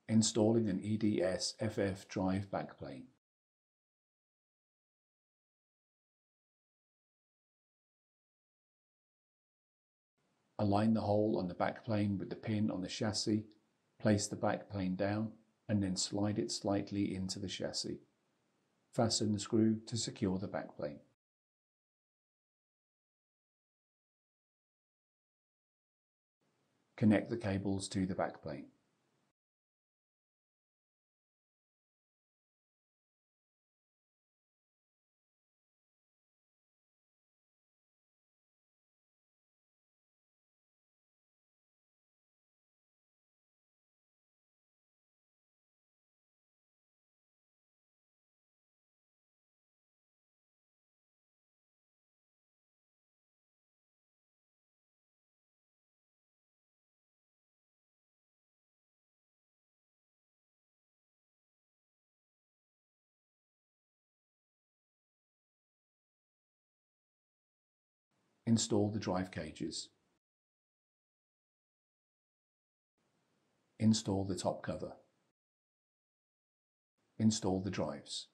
Installing an EDSFF drive backplane. Align the hole on the backplane with the pin on the chassis, place the backplane down and then slide it slightly into the chassis. Fasten the screw to secure the backplane. Connect the cables to the backplane. Install the drive cages. Install the top cover. Install the drives.